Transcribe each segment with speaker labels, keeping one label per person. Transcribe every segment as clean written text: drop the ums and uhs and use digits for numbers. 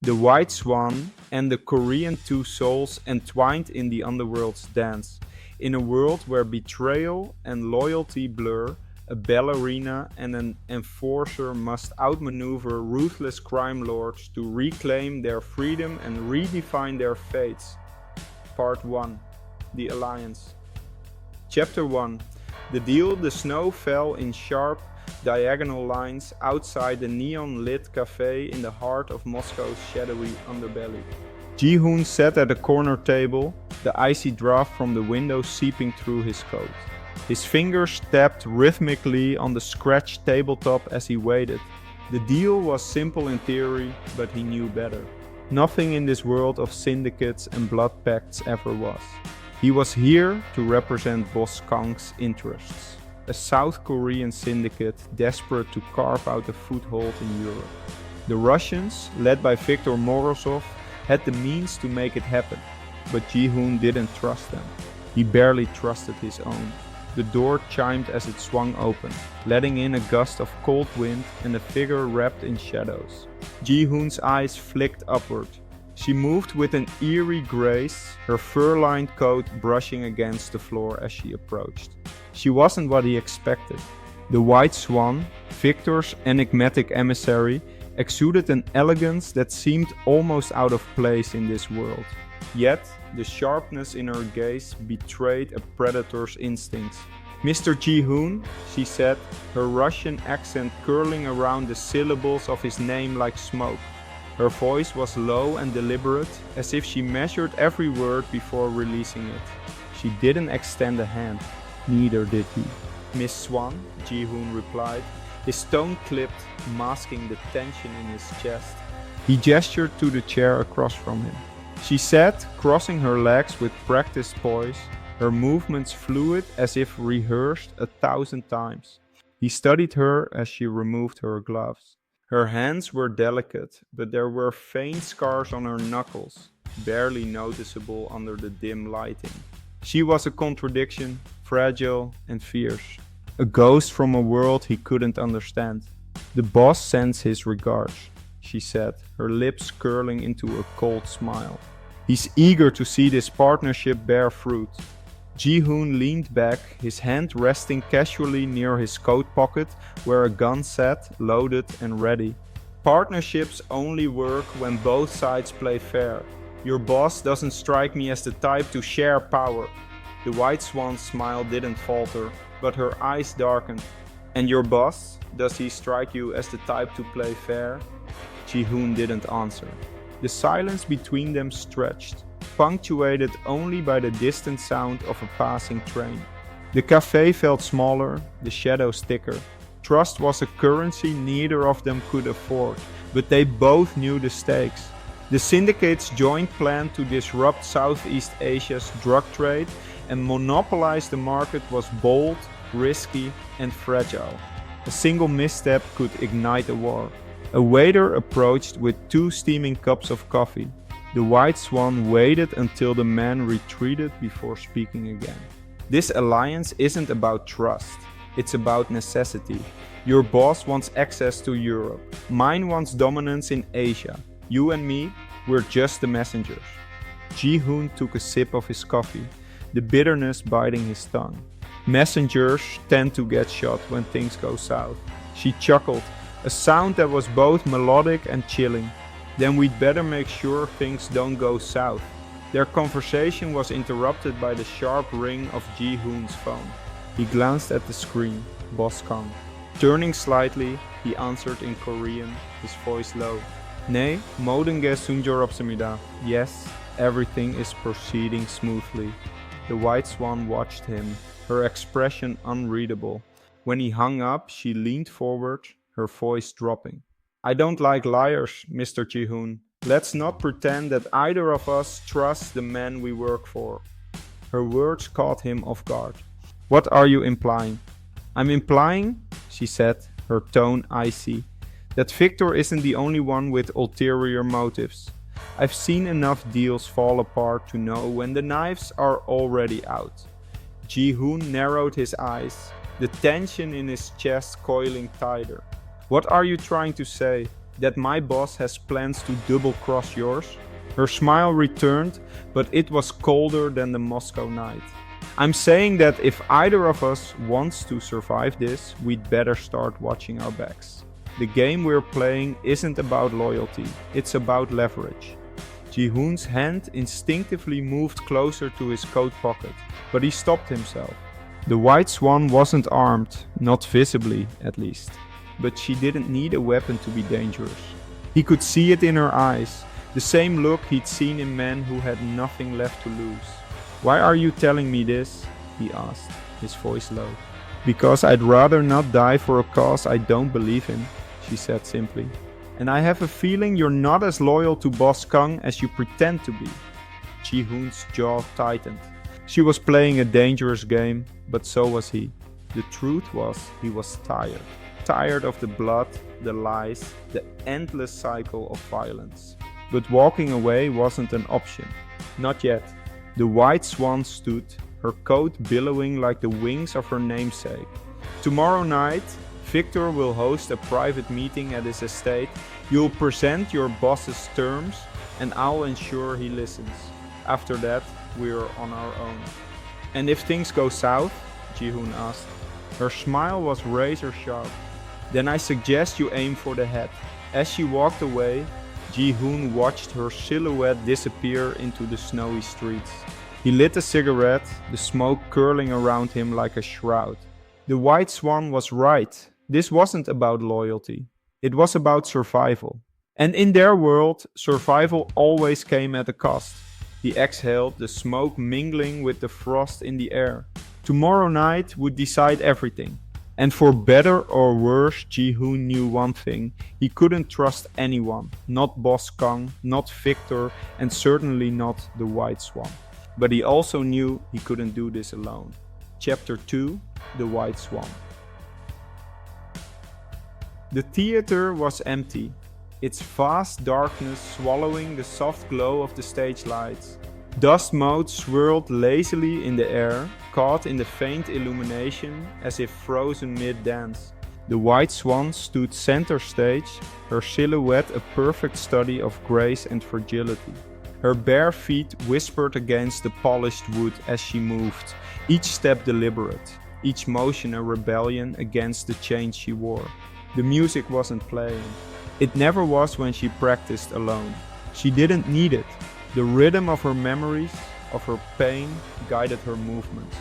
Speaker 1: The White Swan and the Korean two souls entwined in the underworld's dance. In a world where betrayal and loyalty blur, a ballerina and an enforcer must outmaneuver ruthless crime lords to reclaim their freedom and redefine their fates. Part 1. The Alliance. Chapter 1. The deal. The snow fell in sharp, diagonal lines outside the neon-lit cafe in the heart of Moscow's shadowy underbelly. Ji-hoon sat at a corner table, the icy draft from the window seeping through his coat. His fingers tapped rhythmically on the scratched tabletop as he waited. The deal was simple in theory, but he knew better. Nothing in this world of syndicates and blood pacts ever was. He was here to represent Boss Kang's interests, a South Korean syndicate desperate to carve out a foothold in Europe. The Russians, led by Viktor Morozov, had the means to make it happen, but Ji-hoon didn't trust them. He barely trusted his own. The door chimed as it swung open, letting in a gust of cold wind and a figure wrapped in shadows. Ji-hoon's eyes flicked upward. She moved with an eerie grace, her fur-lined coat brushing against the floor as she approached. She wasn't what he expected. The White Swan, Victor's enigmatic emissary, exuded an elegance that seemed almost out of place in this world. Yet, the sharpness in her gaze betrayed a predator's instincts. "Mr. Ji-hoon," she said, her Russian accent curling around the syllables of his name like smoke. Her voice was low and deliberate, as if she measured every word before releasing it. She didn't extend a hand. Neither did he. "Miss Swan," Ji-hoon replied, his tone clipped, masking the tension in his chest. He gestured to the chair across from him. She sat, crossing her legs with practiced poise, her movements fluid as if rehearsed 1,000 times. He studied her as she removed her gloves. Her hands were delicate, but there were faint scars on her knuckles, barely noticeable under the dim lighting. She was a contradiction, fragile and fierce. A ghost from a world he couldn't understand. "The boss sends his regards," she said, her lips curling into a cold smile. "He's eager to see this partnership bear fruit." Ji-hoon leaned back, his hand resting casually near his coat pocket where a gun sat, loaded and ready. "Partnerships only work when both sides play fair. Your boss doesn't strike me as the type to share power." The White Swan's smile didn't falter, but her eyes darkened. "And your boss? Does he strike you as the type to play fair?" Ji-hoon didn't answer. The silence between them stretched, punctuated only by the distant sound of a passing train. The cafe felt smaller, the shadows thicker. Trust was a currency neither of them could afford, but they both knew the stakes. The syndicate's joint plan to disrupt Southeast Asia's drug trade and monopolize the market was bold, risky, and fragile. A single misstep could ignite a war. A waiter approached with 2 steaming cups of coffee. The White Swan waited until the man retreated before speaking again. "This alliance isn't about trust. It's about necessity. Your boss wants access to Europe. Mine wants dominance in Asia. You and me, we're just the messengers." Ji-hoon took a sip of his coffee, the bitterness biting his tongue. "Messengers tend to get shot when things go south." She chuckled, a sound that was both melodic and chilling. "Then we'd better make sure things don't go south." Their conversation was interrupted by the sharp ring of Ji-hoon's phone. He glanced at the screen. Boss Kang. Turning slightly, he answered in Korean, his voice low. "네, 모든 게 순조롭습니다." Yes, everything is proceeding smoothly. The White Swan watched him, her expression unreadable. When he hung up, she leaned forward, her voice dropping. "I don't like liars, Mr. Ji-hoon. Let's not pretend that either of us trusts the men we work for." Her words caught him off guard. "What are you implying?" "I'm implying," she said, her tone icy, "that Victor isn't the only one with ulterior motives. I've seen enough deals fall apart to know when the knives are already out." Ji-hoon narrowed his eyes, the tension in his chest coiling tighter. "What are you trying to say?" That my boss has plans to double-cross yours?" Her smile returned, but it was colder than the Moscow night. "I'm saying that if either of us wants to survive this, we'd better start watching our backs. The game we're playing isn't about loyalty, it's about leverage." Ji-hoon's hand instinctively moved closer to his coat pocket, but he stopped himself. The White Swan wasn't armed, not visibly at least, but she didn't need a weapon to be dangerous. He could see it in her eyes, the same look he'd seen in men who had nothing left to lose. "Why are you telling me this?" he asked, his voice low. "Because I'd rather not die for a cause I don't believe in," she said simply. "And I have a feeling you're not as loyal to Boss Kang as you pretend to be." Ji-hoon's jaw tightened. She was playing a dangerous game, but so was he. The truth was, he was tired. Tired of the blood, the lies, the endless cycle of violence. But walking away wasn't an option. Not yet. The White Swan stood, her coat billowing like the wings of her namesake. "Tomorrow night, Victor will host a private meeting at his estate. You'll present your boss's terms, and I'll ensure he listens. After that, we're on our own." "And if things go south?" Ji-hoon asked. Her smile was razor sharp. "Then I suggest you aim for the head." As she walked away, Ji-hoon watched her silhouette disappear into the snowy streets. He lit a cigarette, the smoke curling around him like a shroud. The White Swan was right. This wasn't about loyalty. It was about survival. And in their world, survival always came at a cost. He exhaled, the smoke mingling with the frost in the air. Tomorrow night would decide everything. And for better or worse, Ji-hoon knew one thing. He couldn't trust anyone. Not Boss Kang, not Victor, and certainly not the White Swan. But he also knew he couldn't do this alone. Chapter 2: The White Swan. The theater was empty, its vast darkness swallowing the soft glow of the stage lights. Dust motes swirled lazily in the air, caught in the faint illumination as if frozen mid-dance. The White Swan stood center stage, her silhouette a perfect study of grace and fragility. Her bare feet whispered against the polished wood as she moved, each step deliberate, each motion a rebellion against the chains she wore. The music wasn't playing. It never was when she practiced alone. She didn't need it. The rhythm of her memories, of her pain, guided her movements.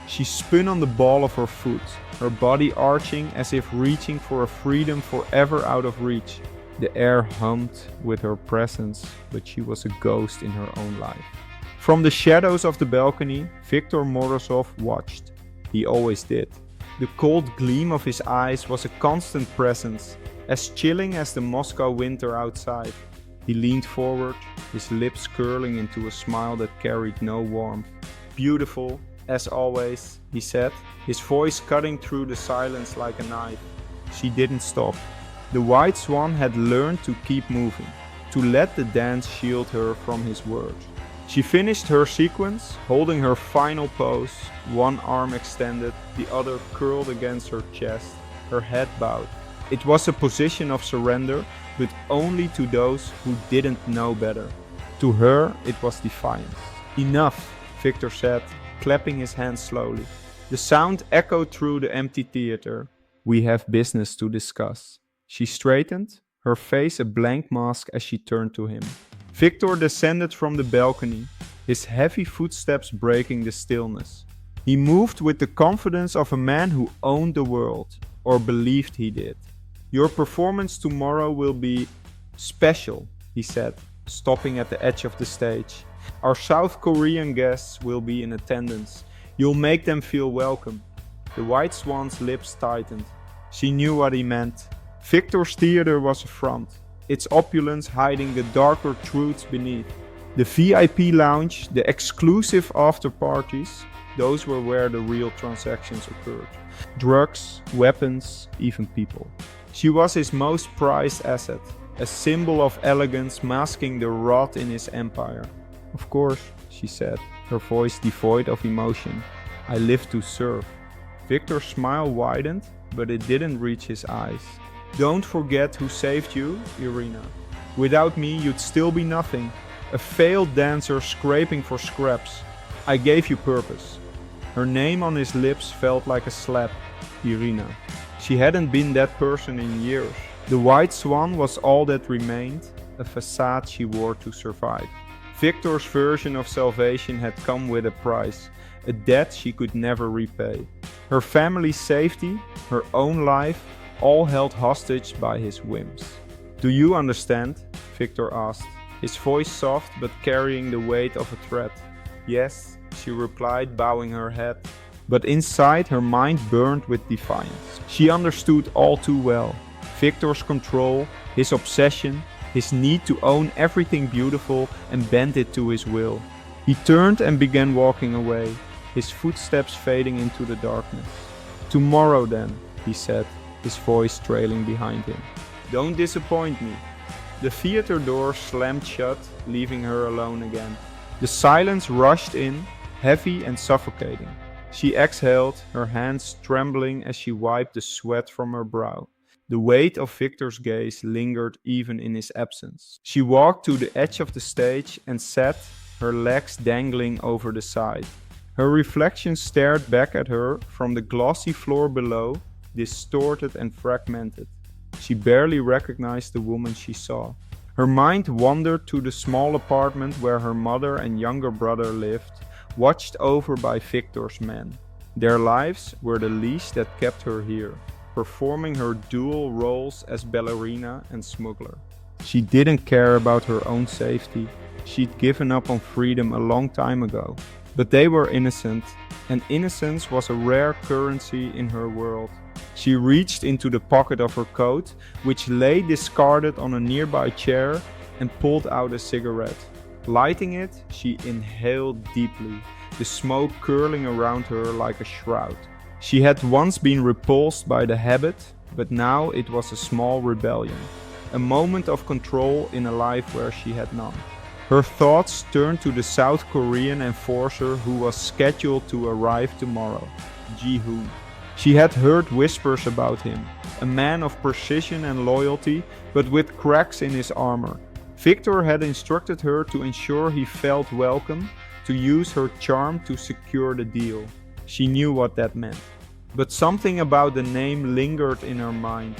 Speaker 1: She spun on the ball of her foot, her body arching as if reaching for a freedom forever out of reach. The air hummed with her presence, but she was a ghost in her own life. From the shadows of the balcony, Viktor Morozov watched. He always did. The cold gleam of his eyes was a constant presence, as chilling as the Moscow winter outside. He leaned forward, his lips curling into a smile that carried no warmth. "Beautiful, as always," he said, his voice cutting through the silence like a knife. She didn't stop. The White Swan had learned to keep moving, to let the dance shield her from his words. She finished her sequence, holding her final pose, one arm extended, the other curled against her chest, her head bowed. It was a position of surrender, but only to those who didn't know better. To her, it was defiance. "Enough," Victor said, clapping his hands slowly. The sound echoed through the empty theater. "We have business to discuss." She straightened, her face a blank mask as she turned to him. Victor descended from the balcony, his heavy footsteps breaking the stillness. He moved with the confidence of a man who owned the world, or believed he did. "Your performance tomorrow will be special," he said, stopping at the edge of the stage. "Our South Korean guests will be in attendance. You'll make them feel welcome." The White Swan's lips tightened. She knew what he meant. Victor's theater was a front, its opulence hiding the darker truths beneath. The VIP lounge, the exclusive after parties, those were where the real transactions occurred. Drugs, weapons, even people. She was his most prized asset, a symbol of elegance masking the rot in his empire. "Of course," she said, her voice devoid of emotion. "I live to serve." Victor's smile widened, but it didn't reach his eyes. Don't forget who saved you, Irina. Without me, you'd still be nothing. A failed dancer scraping for scraps. I gave you purpose. Her name on his lips felt like a slap. Irina. She hadn't been that person in years. The white swan was all that remained, a facade she wore to survive. Victor's version of salvation had come with a price, a debt she could never repay. Her family's safety, her own life, all held hostage by his whims. Do you understand? Victor asked, his voice soft but carrying the weight of a threat. Yes, she replied, bowing her head. But inside her mind burned with defiance. She understood all too well. Victor's control, his obsession, his need to own everything beautiful and bend it to his will. He turned and began walking away, his footsteps fading into the darkness. Tomorrow then, he said, his voice trailing behind him. Don't disappoint me. The theater door slammed shut, leaving her alone again. The silence rushed in, heavy and suffocating. She exhaled, her hands trembling as she wiped the sweat from her brow. The weight of Victor's gaze lingered even in his absence. She walked to the edge of the stage and sat, her legs dangling over the side. Her reflection stared back at her from the glossy floor below, distorted and fragmented. She barely recognized the woman she saw. Her mind wandered to the small apartment where her mother and younger brother lived, watched over by Victor's men. Their lives were the leash that kept her here, performing her dual roles as ballerina and smuggler. She didn't care about her own safety. She'd given up on freedom a long time ago. But they were innocent, and innocence was a rare currency in her world. She reached into the pocket of her coat, which lay discarded on a nearby chair, and pulled out a cigarette. Lighting it, she inhaled deeply, the smoke curling around her like a shroud. She had once been repulsed by the habit, but now it was a small rebellion, a moment of control in a life where she had none. Her thoughts turned to the South Korean enforcer who was scheduled to arrive tomorrow, Ji-hoon. She had heard whispers about him, a man of precision and loyalty, but with cracks in his armor. Victor had instructed her to ensure he felt welcome, to use her charm to secure the deal. She knew what that meant. But something about the name lingered in her mind.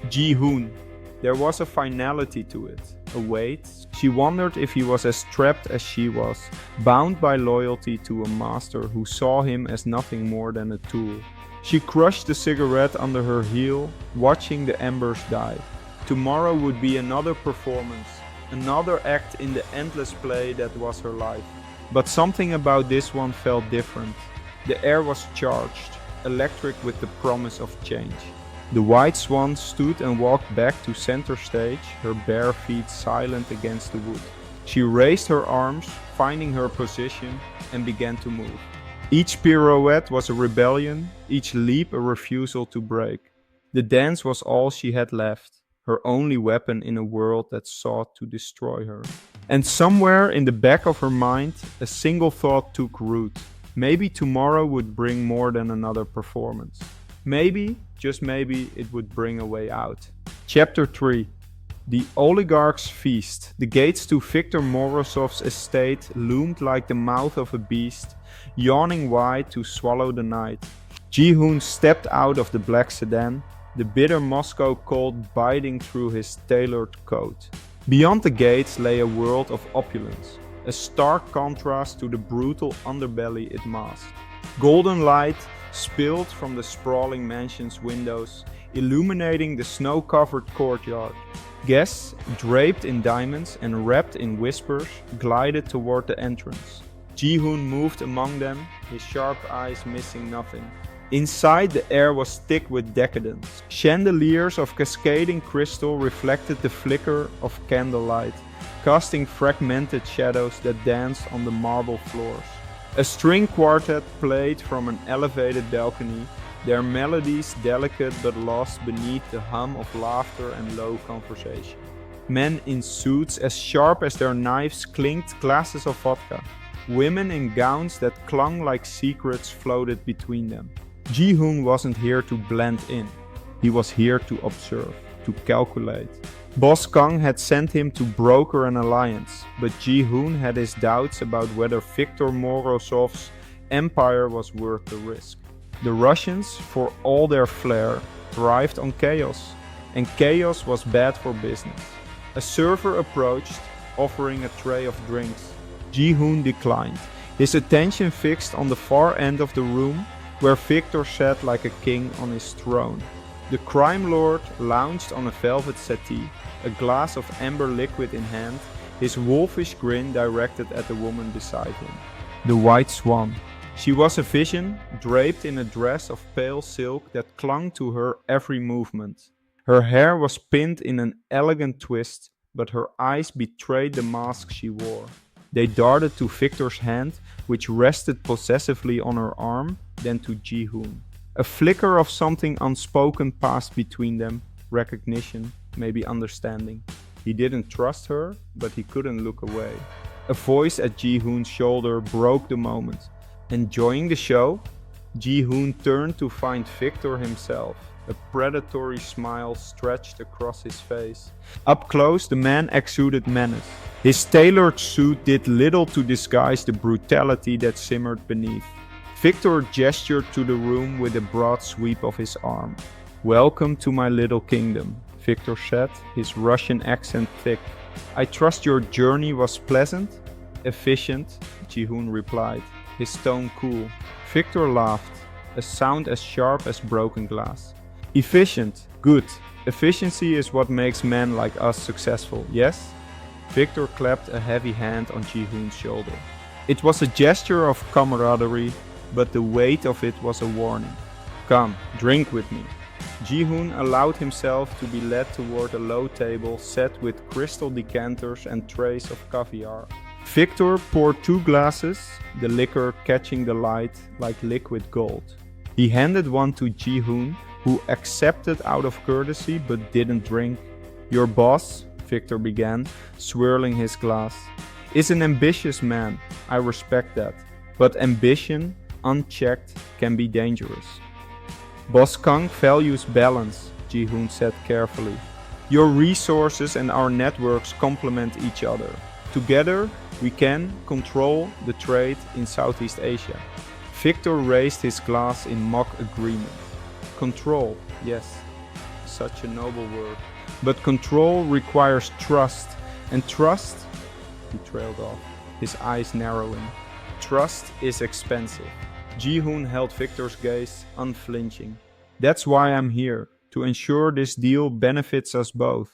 Speaker 1: Ji-hoon. There was a finality to it, a weight. She wondered if he was as trapped as she was, bound by loyalty to a master who saw him as nothing more than a tool. She crushed the cigarette under her heel, watching the embers die. Tomorrow would be another performance, another act in the endless play that was her life. But something about this one felt different. The air was charged, electric with the promise of change. The white swan stood and walked back to center stage, her bare feet silent against the wood. She raised her arms, finding her position, and began to move. Each pirouette was a rebellion, each leap a refusal to break. The dance was all she had left, her only weapon in a world that sought to destroy her. And somewhere in the back of her mind, a single thought took root. Maybe tomorrow would bring more than another performance. Maybe, just maybe, it would bring a way out. Chapter 3. The Oligarch's Feast. The gates to Viktor Morozov's estate loomed like the mouth of a beast, yawning wide to swallow the night. Ji-hoon stepped out of the black sedan, the bitter Moscow cold biting through his tailored coat. Beyond the gates lay a world of opulence, a stark contrast to the brutal underbelly it masked. Golden light spilled from the sprawling mansion's windows, illuminating the snow-covered courtyard. Guests, draped in diamonds and wrapped in whispers, glided toward the entrance. Ji-hoon moved among them, his sharp eyes missing nothing. Inside, the air was thick with decadence. Chandeliers of cascading crystal reflected the flicker of candlelight, casting fragmented shadows that danced on the marble floors. A string quartet played from an elevated balcony, their melodies delicate but lost beneath the hum of laughter and low conversation. Men in suits as sharp as their knives clinked glasses of vodka. Women in gowns that clung like secrets floated between them. Ji-hoon wasn't here to blend in. He was here to observe. to calculate. Boss Kang had sent him to broker an alliance, but Ji-hoon had his doubts about whether Viktor Morozov's empire was worth the risk. The Russians, for all their flair, thrived on chaos, and chaos was bad for business. A server approached, offering a tray of drinks. Ji-hoon declined, his attention fixed on the far end of the room, where Viktor sat like a king on his throne. The crime lord lounged on a velvet settee, a glass of amber liquid in hand, his wolfish grin directed at the woman beside him. The White Swan. She was a vision, draped in a dress of pale silk that clung to her every movement. Her hair was pinned in an elegant twist, but her eyes betrayed the mask she wore. They darted to Viktor's hand, which rested possessively on her arm, then to Ji-hoon. A flicker of something unspoken passed between them, recognition, maybe understanding. He didn't trust her, but he couldn't look away. A voice at Ji-hoon's shoulder broke the moment. Enjoying the show? Ji-hoon turned to find Viktor himself. A predatory smile stretched across his face. Up close, the man exuded menace. His tailored suit did little to disguise the brutality that simmered beneath. Viktor gestured to the room with a broad sweep of his arm. "Welcome to my little kingdom," Viktor said, his Russian accent thick. "I trust your journey was pleasant?" "Efficient," Ji-hoon replied, his tone cool. Viktor laughed, a sound as sharp as broken glass. "Efficient, good. Efficiency is what makes men like us successful, yes?" Viktor clapped a heavy hand on Ji-hoon's shoulder. It was a gesture of camaraderie, but the weight of it was a warning. "Come, drink with me." Ji-hoon allowed himself to be led toward a low table set with crystal decanters and trays of caviar. Viktor poured 2 glasses, the liquor catching the light like liquid gold. He handed one to Ji-hoon, who accepted out of courtesy but didn't drink. "Your boss," Viktor began, swirling his glass, "is an ambitious man. I respect that. But ambition, unchecked, can be dangerous." "Boss Kang values balance," Ji-hoon said carefully. "Your resources and our networks complement each other. Together, we can control the trade in Southeast Asia." Viktor raised his glass in mock agreement. Control, yes, such a noble word. But control requires trust, and trust, he trailed off, his eyes narrowing. Trust is expensive. Ji-hoon held Viktor's gaze, unflinching. "That's why I'm here, to ensure this deal benefits us both."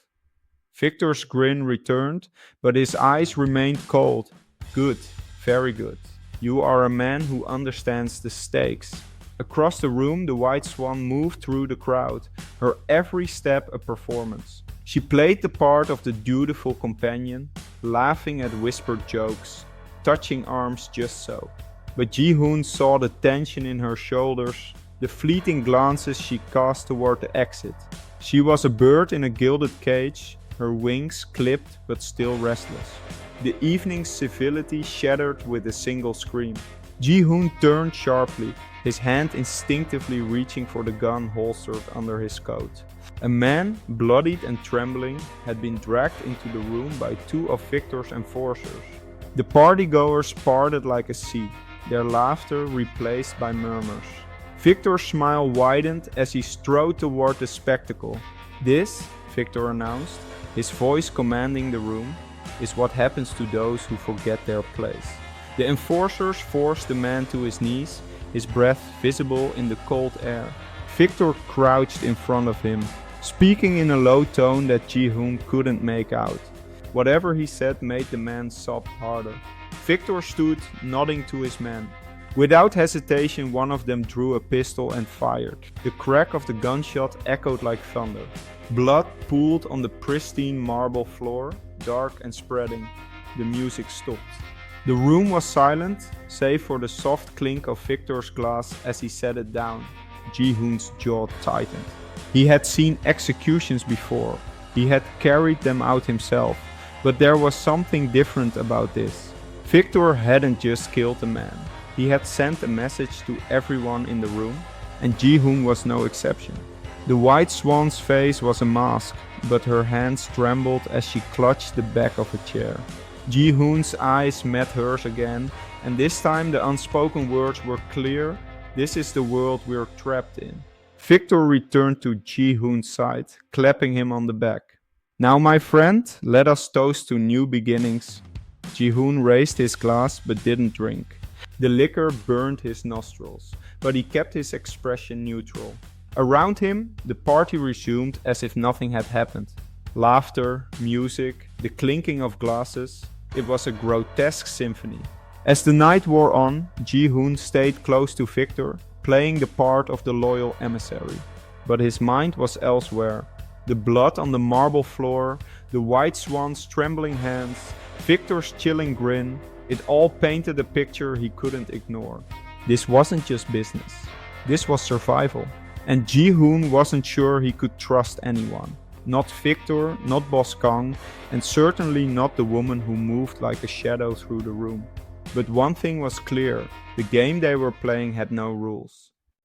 Speaker 1: Viktor's grin returned, but his eyes remained cold. "Good, very good. You are a man who understands the stakes." Across the room, the White Swan moved through the crowd, her every step a performance. She played the part of the dutiful companion, laughing at whispered jokes, touching arms just so. But Ji-hoon saw the tension in her shoulders, the fleeting glances she cast toward the exit. She was a bird in a gilded cage, her wings clipped but still restless. The evening's civility shattered with a single scream. Ji-hoon turned sharply, his hand instinctively reaching for the gun holstered under his coat. A man, bloodied and trembling, had been dragged into the room by 2 of Viktor's enforcers. The partygoers parted like a sea, their laughter replaced by murmurs. Viktor's smile widened as he strode toward the spectacle. "This," Viktor announced, his voice commanding the room, "is what happens to those who forget their place." The enforcers forced the man to his knees, his breath visible in the cold air. Viktor crouched in front of him, speaking in a low tone that Ji-hoon couldn't make out. Whatever he said made the man sob harder. Viktor stood, nodding to his men. Without hesitation, one of them drew a pistol and fired. The crack of the gunshot echoed like thunder. Blood pooled on the pristine marble floor, dark and spreading. The music stopped. The room was silent, save for the soft clink of Viktor's glass as he set it down. Ji-hoon's jaw tightened. He had seen executions before. He had carried them out himself. But there was something different about this. Viktor hadn't just killed a man. He had sent a message to everyone in the room, and Ji-hoon was no exception. The white swan's face was a mask, but her hands trembled as she clutched the back of a chair. Ji-hoon's eyes met hers again, and this time the unspoken words were clear. This is the world we're trapped in. Victor returned to Ji-hoon's side, clapping him on the back. Now, my friend, let us toast to new beginnings. Ji-hoon raised his glass but didn't drink. The liquor burned his nostrils, but he kept his expression neutral. Around him, the party resumed as if nothing had happened. Laughter, music, the clinking of glasses. It was a grotesque symphony. As the night wore on, Ji-hoon stayed close to Victor, playing the part of the loyal emissary. But his mind was elsewhere. The blood on the marble floor, the white swan's trembling hands, Victor's chilling grin, it all painted a picture he couldn't ignore. This wasn't just business. This was survival. And Ji-hoon wasn't sure he could trust anyone. Not Victor, not Boss Kang, and certainly not the woman who moved like a shadow through the room. But one thing was clear, the game they were playing had no rules.